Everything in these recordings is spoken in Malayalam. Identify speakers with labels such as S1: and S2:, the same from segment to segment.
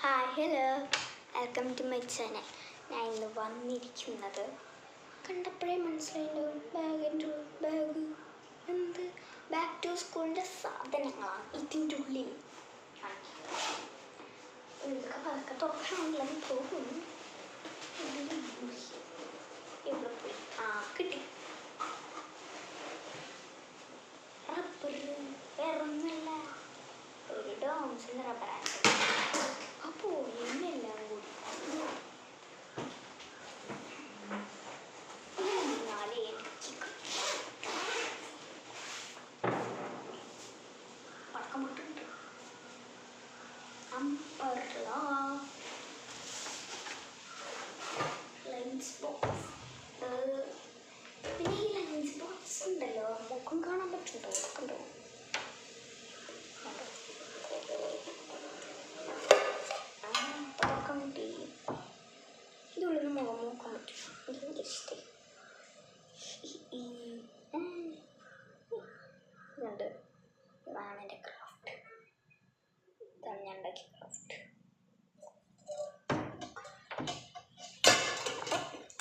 S1: Hi hello welcome to my channel. ഞാൻ ഇന്ന് വന്നിരിക്കുന്നത് കണ്ടപ്പോഴേ മനസ്സിലായല്ലോ, ബാഗ് എന്ത് ബാക്ക് ടു സ്കൂളിൻ്റെ സാധനങ്ങളാണ് ഇതിൻ്റെ ഉള്ളിൽ. ഇതൊക്കെ പതുക്കെ തുറക്കാണെങ്കിലും തോന്നുന്നു. എവിടെ പോയി? കിട്ടി. റബ്ബർ വേറൊന്നുമല്ല, ഒരു ഡോംസിൻ്റെ റബ്ബറാണ്. അപ്പോൾ എന്നെല്ലാം കൂടി പടക്കം പൊട്ടുണ്ട്. അമ്പർല ലഞ്ച് ബോക്സ്. പിന്നെ ഈ ലഞ്ച് ബോക്സ് ഉണ്ടല്ലോ, മുഖം കാണാൻ പറ്റുന്നുണ്ടോ? കണ്ടോ? ഇതുള്ളിൽ മുഖം നോക്കാൻ പറ്റും. എനിക്ക് ജസ്റ്റ് ഇതുണ്ട്. ഇതാണ് എൻ്റെ ക്രാഫ്റ്റ്. ഇതാണ് ഞാൻ ഉണ്ടാക്കിയ ക്രാഫ്റ്റ്.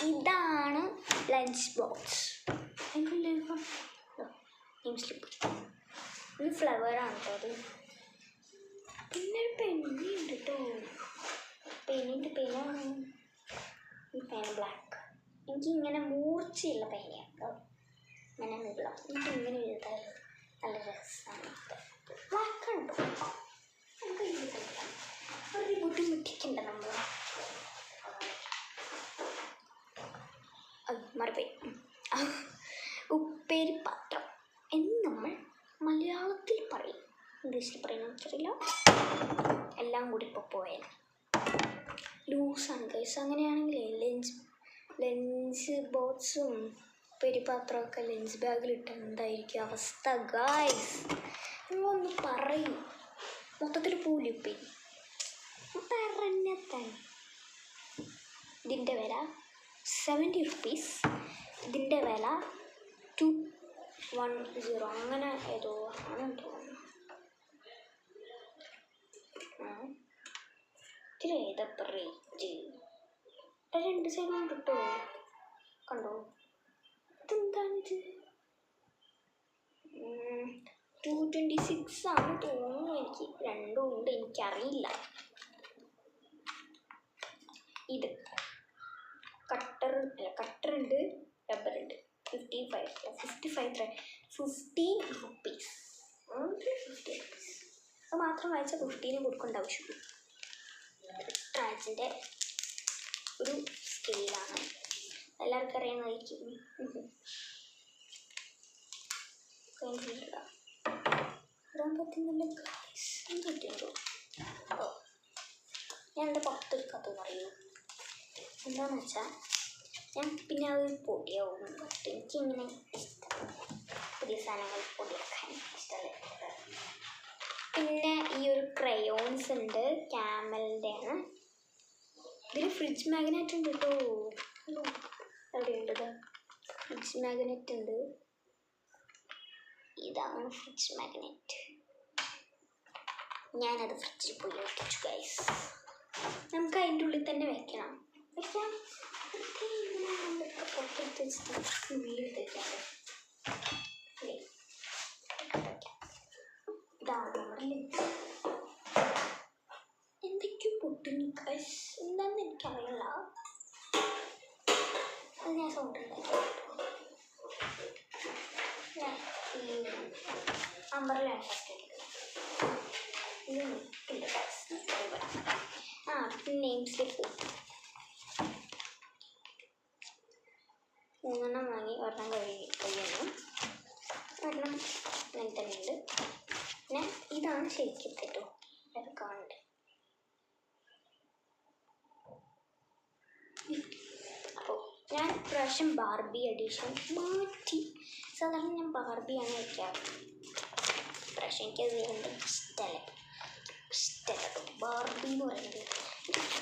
S1: ഇതാണ് ലഞ്ച് ബോക്സ്. Name slip. ഇത് ഫ്ലവറാണ് കേട്ടോ. അത് പിന്നെ ഒരു പെണ്ണുണ്ട് കേട്ടോ. പെനാണ്. ഈ പേന ബ്ലാക്ക്. എനിക്കിങ്ങനെ മൂർച്ചയുള്ള പേനയാണ്. ഇങ്ങനെ നീളം. എനിക്കിങ്ങനെ എഴുതാൻ നല്ല രസമാണ്. ബ്ലാക്ക് ഉണ്ടോ? നമുക്ക് എഴുതാം. ഒരു ബുദ്ധിമുട്ടിക്കണ്ട നമ്മൾ. മറുപടി ഉപ്പേരി പാത്രം എന്ന് നമ്മൾ മലയാളത്തിൽ പറയും. ഇംഗ്ലീഷിൽ പറയുന്ന എനിക്കറിയില്ല. എല്ലാം കൂടി ഇപ്പോൾ പോയാൽ ലൂസാണ് ഗൈസ്. അങ്ങനെയാണെങ്കിൽ ലഞ്ച് ബോക്സും ഉപ്പേരിപ്പാത്രമൊക്കെ ലഞ്ച് ബാഗിലിട്ട് എന്തായിരിക്കും അവസ്ഥ ഗൈസ്? നിങ്ങളൊന്ന് പറയും. മൊത്തത്തിൽ പൂലിപ്പേരി പറഞ്ഞെത്താൻ. ഇതിൻ്റെ വില 70 rupees. ഇതിൻ്റെ വില 210 അങ്ങനെ ഏതോ ആണ് തോന്നുന്നു. ഇതിൽ ഏതപ്പോൾ റേറ്റ്? രണ്ട് സൈഡും കിട്ടോ? കണ്ടോ? ഇതെന്താണിത്? 226 ആണ് തോന്നുന്നു. എനിക്ക് രണ്ടും ഉണ്ട്, എനിക്കറിയില്ല. ഇത് കട്ടറുണ്ട്, റബ്ബറുണ്ട്. 50 rupees. അത് മാത്രം വായിച്ചാൽ 15 കൊടുക്കേണ്ട ആവശ്യമുള്ളൂ. ട്രാജിൻ്റെ ഒരു സ്കെയിലാണ്. എല്ലാവർക്കും അറിയാമായിരിക്കും. ഇടാൻ പറ്റുന്നില്ല ഗൈസ്. എന്തുണ്ടോ? ഞാൻ എൻ്റെ പുറത്തൊരു കഥ പറയുന്നു. എന്താണെന്ന് വെച്ചാൽ ഞാൻ പിന്നെ അത് പൊടിയാവും. എനിക്കിങ്ങനെ ഇഷ്ടം പുതിയ സാധനങ്ങൾ പൊടിയാക്കാൻ ഇഷ്ടമല്ല. പിന്നെ ഈ ഒരു ക്രയോൺസ് ഉണ്ട്, ക്യാമലിൻ്റെ ആണ്. ഇതിൽ ഫ്രിഡ്ജ് മാഗ്നറ്റ് ഉണ്ട് കേട്ടോ. എവിടെയുണ്ട്? ഫ്രിഡ്ജ് മാഗ്നറ്റ് ഉണ്ട്. ഇതാണ് ഫ്രിഡ്ജ് മാഗ്നറ്റ്. ഞാനത് ഫ്രിഡ്ജിൽ പോയി വെച്ചു ഗൈസ്. നമുക്ക് അതിൻ്റെ ഉള്ളിൽ തന്നെ വെക്കാം. പൊട്ടിട്ട് വെച്ചിട്ട് വീടെടുത്തേക്കാണ്. ഇതാണ് നമ്മുടെ എന്തൊക്കെയോ പൊട്ടുന്നു ഗൈസ്. എന്താണെന്ന് എനിക്കറിയില്ല. അത് ഞാൻ സൗണ്ട് ഉണ്ടാക്കി. ഞാൻ ഈ അമ്പറിലാണ് നെയിം സ്ലിപ്പ് 3 വാങ്ങി. ഒരെണ്ണം കഴിയുന്നു, ഒരെണ്ണം അങ്ങനെ തന്നെ ഉണ്ട്. പിന്നെ ഇതാണ് ശരിക്കും കേട്ടോ. അത് കാണണ്ട. അപ്പോൾ ഞാൻ പ്രാവശ്യം ബാർബി എഡിഷൻ മാറ്റി. സാധാരണ ഞാൻ ബാർബിയാണ് വയ്ക്കാറ്. പ്രാവശ്യം എനിക്കത് ഇഷ്ടമല്ല. ബാർബി എന്ന് പറയുന്നത്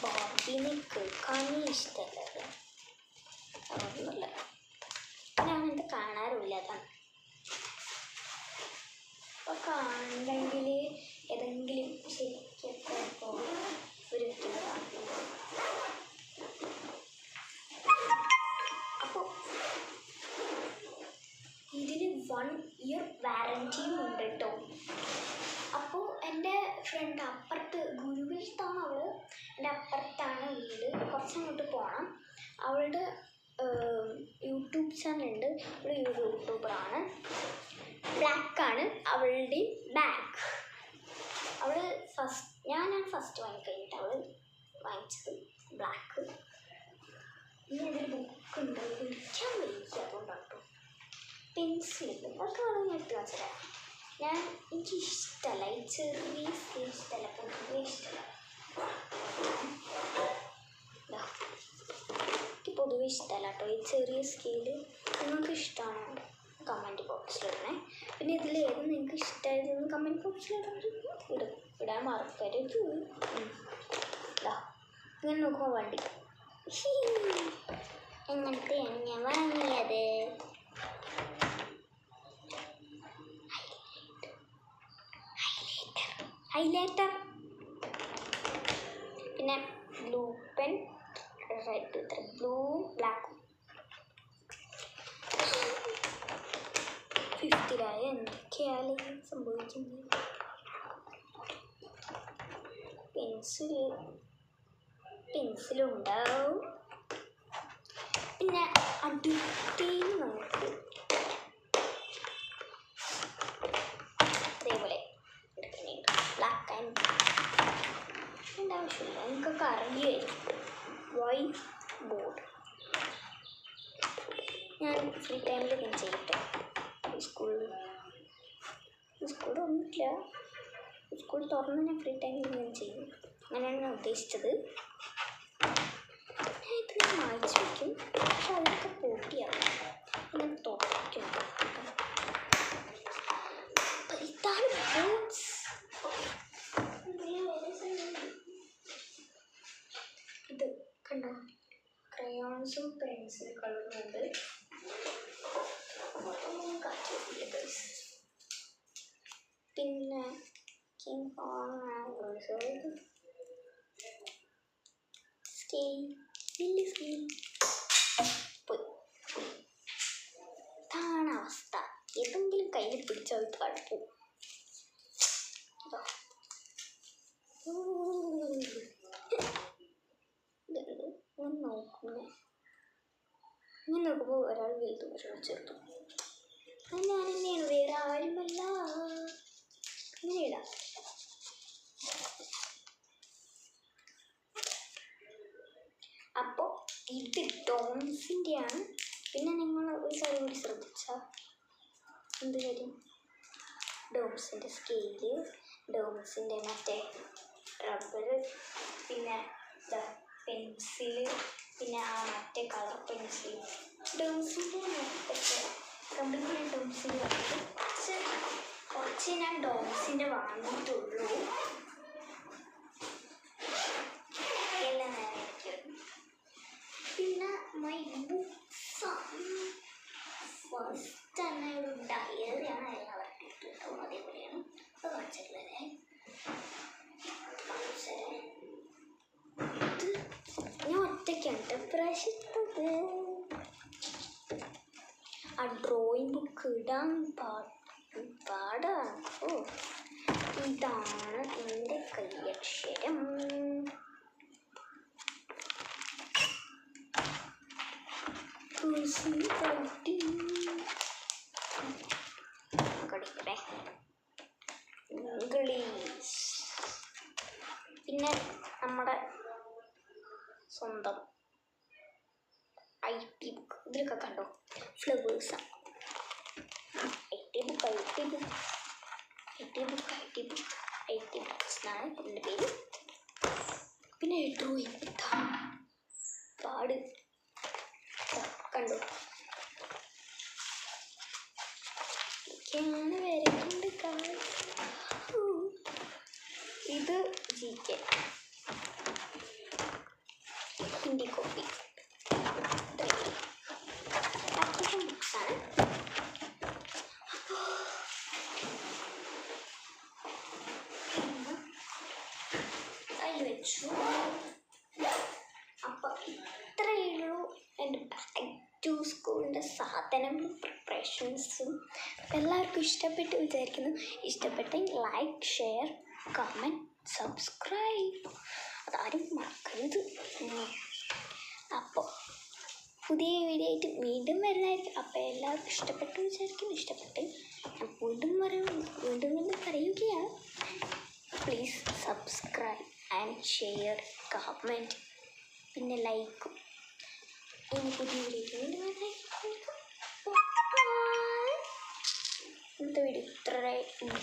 S1: ബാർബിനെ കേൾക്കാനേ ഇഷ്ടമല്ല. അതൊന്നുമല്ല, ഞാൻ ഇത് കാണാറുമില്ല. അതാണ്. അപ്പോൾ കാണണമെങ്കിൽ ഏതെങ്കിലും ശരിക്കും ഒരു എൻ്റെ ഫ്രണ്ട് അപ്പുറത്ത് ഗുരുവിലത്താണ് അവൾ. എൻ്റെ അപ്പുറത്താണ് വീട്. കുറച്ചങ്ങോട്ട് പോകണം. അവളുടെ യൂട്യൂബ് ചാനലുണ്ട്. അവൾ യൂട്യൂബറാണ്. ബ്ലാക്കാണ് അവളുടെ ബാഗ്. അവൾ ഞാനാണ് ഫസ്റ്റ് വാങ്ങിക്കഴിഞ്ഞിട്ട് അവൾ വാങ്ങിച്ചത് ബ്ലാക്ക്. ഇനി അതിൽ ബുക്കുണ്ട്, പിടിക്കാൻ വയ്യ, അതുകൊണ്ടാട്ടോ. പെൻസിലുണ്ട്, അതൊക്കെ വേണമെങ്കിൽ എടുത്ത് കാണിച്ചതാ. എനിക്കിഷ്ടമല്ല ഈ ചെറിയ സ്കെയിൽ, ഇഷ്ടമല്ല, പൊതുവേ ഇഷ്ടമല്ല. എനിക്ക് പൊതുവെ ഇഷ്ടമല്ല കേട്ടോ ഈ ചെറിയ സ്കെയില്. നിങ്ങൾക്ക് ഇഷ്ടമാണോ കമൻറ്റ് ബോക്സിലിടണേ. പിന്നെ ഇതിൽ ഏത് നിങ്ങൾക്ക് ഇഷ്ടമായതെന്ന് കമൻറ്റ് ബോക്സിലിടാൻ മറക്കരുത്. ഇങ്ങനെ നോക്കുമ്പോൾ വണ്ടി എങ്ങനത്തെയാണ് ഞാൻ വാങ്ങിയത്. ഹൈലൈറ്റർ, പിന്നെ ബ്ലൂ പെൻ, റെഡ്, ബ്ലൂവും ബ്ലാക്കും. 50-ായ എന്തൊക്കെയാണ് സംഭവിക്കുന്നത്. പെൻസിലുണ്ടാവും. പിന്നെ അടുത്തേന്ന് നമുക്ക് അതേപോലെ എടുക്കുന്നുണ്ട്. ബ്ലാക്ക് ആൻഡ് എൻ്റെ ആവശ്യമില്ല, എനിക്കൊക്കെ അറിയായിരിക്കും. വൈറ്റ് ബോർഡ് ഞാൻ ഫ്രീ ടൈമിൽ ഞാൻ ചെയ്യട്ടെ. സ്കൂളൊന്നുമില്ല, സ്കൂൾ തുറന്ന് ഞാൻ ഫ്രീ ടൈമിൽ ഞാൻ ചെയ്യും. അങ്ങനെയാണ് ഞാൻ ഉദ്ദേശിച്ചത്. ഇത് ഞാൻ വായിച്ചു വയ്ക്കും, പക്ഷെ അതൊക്കെ പൊട്ടിയാവും. ഞാൻ തുറക്കും. ഇതാണ് ബോക്സ്. ഇത് കണ്ടോ, ക്രയോൺസും പെൻസിൽ കളറുമുണ്ട്. പിന്നെ ഇതാണ് അവസ്ഥ. ഏതെങ്കിലും കയ്യിൽ പിടിച്ചാൽ കടുപ്പും. നോക്കുമ്പോൾ ഒരാൾ വലുതും ഒരാൾ ചെറുതും. അത് ഞാൻ തന്നെയാണ്, വേറെ ആരുമല്ല. ഇങ്ങനെ ഇടാം. അപ്പോൾ ഇത് ഡോംസിൻ്റെയാണ്. പിന്നെ നിങ്ങൾ ഒരു കാര്യം കൂടി ശ്രദ്ധിച്ചാൽ, എന്ത് കാര്യം, ഡോംസിൻ്റെ സ്കെയില്, ഡോംസിൻ്റെ മറ്റേ റബ്ബർ, പിന്നെ പെൻസില്, പിന്നെ ആ മറ്റേ കളർ പെൻസിൽ. ഡോംസിൻ്റെ മറ്റൊക്കെ കമ്പനി ഡോംസിൻ്റെ കുറച്ച് ഞാൻ ഡോംസിൻ്റെ വാങ്ങിയിട്ടുള്ളൂ. എല്ലാ നേരം പിന്നെ മൈ ബുക്സ്. ഫസ്റ്റ് തന്നെ ഒരു ഡയറിയാണ് എല്ലാവർക്കും ഇട്ടിട്ടുണ്ടാവും. അതേപോലെയാണ് അത് കാണിച്ചിട്ടുള്ളത്. ഇത് ഞാൻ ഒറ്റയ്ക്കാണ് പ്രാവശ്യത്തത്. ആ ഡ്രോയിങ് ബുക്ക് ഇടാൻ പാടാണ്. ഇതാണ് എൻ്റെ കൈയക്ഷരം. ഇംഗ്ലീഷ്. പിന്നെ നമ്മുടെ സ്വന്തം IT ബുക്ക്. ഇതിലൊക്കെ കണ്ടോ ഫ്ലവേഴ്സാണ്. IT ബുക്സ് എന്നാണ് എൻ്റെ പേര്. പിന്നെ ഡ്രോയിങ് പാട് കണ്ടോ, ഒക്കെയാണ് വരയ്ക്കേണ്ട കാര്യം. ഇത് GK ഹിന്ദി കോപ്പി. അത്യാവശ്യം ബുക്സാണ്. അതിൽ വെച്ചു. അപ്പോൾ ഇത്രയേ ഉള്ളൂ എൻ്റെ ബാക്ക് ടു സ്കൂളിൻ്റെ സാധനം പ്രിപ്പറേഷൻസും. എല്ലാവർക്കും ഇഷ്ടപ്പെട്ട് വിചാരിക്കുന്നു. ഇഷ്ടപ്പെട്ടെങ്കിൽ ലൈക്ക്, ഷെയർ, കമൻറ്റ്, സബ്സ്ക്രൈബ്, അതാരും മറക്കരുത്. അപ്പോൾ പുതിയ വീഡിയോ ആയിട്ട് വീണ്ടും വരുന്നതായിരിക്കും. അപ്പോൾ എല്ലാവർക്കും ഇഷ്ടപ്പെട്ടു വിചാരിക്കും. ഇഷ്ടപ്പെട്ട് ഞാൻ വീണ്ടും പറയുകയാണ്. Please subscribe and share, comment, പിന്നെ ലൈക്കും. ഇനി പുതിയ വീഡിയോ വീണ്ടും വരുന്നതായിരിക്കും. ഇന്നത്തെ വീഡിയോ ഇത്രയും